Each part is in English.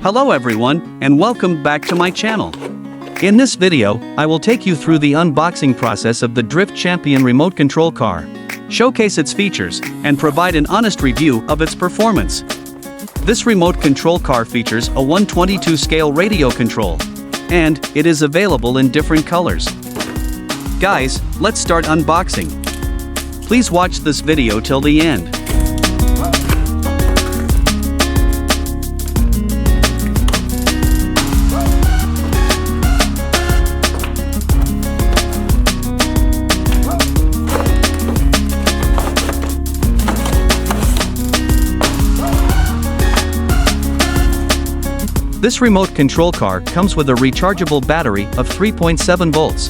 Hello everyone, and welcome back to my channel. In this video, I will take you through the unboxing process of the Drift Champion remote control car, showcase its features, and provide an honest review of its performance. This remote control car features a 122 scale radio control, and it is available in different colors. Guys, let's start unboxing. Please watch this video till the end. This remote control car comes with a rechargeable battery of 3.7 volts.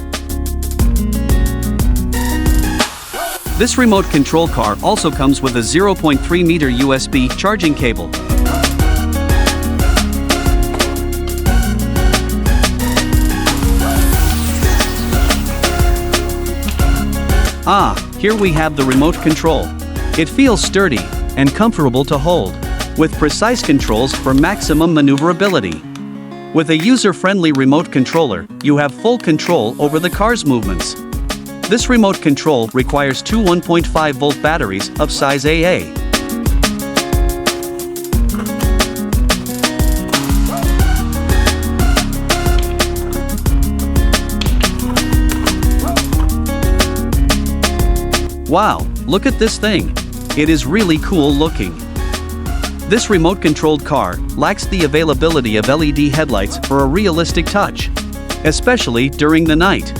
This remote control car also comes with a 0.3 meter USB charging cable. Here we have the remote control. It feels sturdy and comfortable to hold, with precise controls for maximum maneuverability. With a user-friendly remote controller, you have full control over the car's movements. This remote control requires two 1.5-volt batteries of size AA. Wow, look at this thing. It is really cool looking. This remote-controlled car lacks the availability of LED headlights for a realistic touch, especially during the night.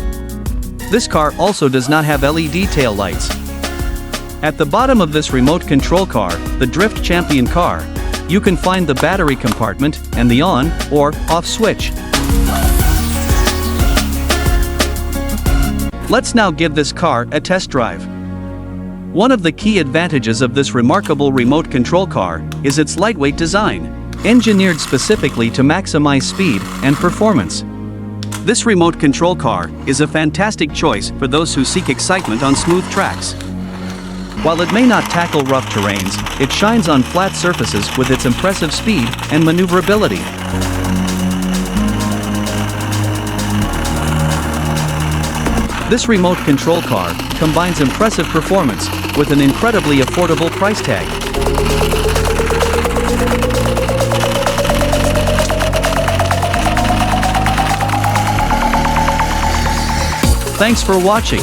This car also does not have LED tail lights. At the bottom of this remote control car, the Drift Champion car, you can find the battery compartment and the on or off switch. Let's now give this car a test drive. One of the key advantages of this remarkable remote control car is its lightweight design, engineered specifically to maximize speed and performance. This remote control car is a fantastic choice for those who seek excitement on smooth tracks. While it may not tackle rough terrains, it shines on flat surfaces with its impressive speed and maneuverability. This remote control car combines impressive performance with an incredibly affordable price tag. Thanks for watching.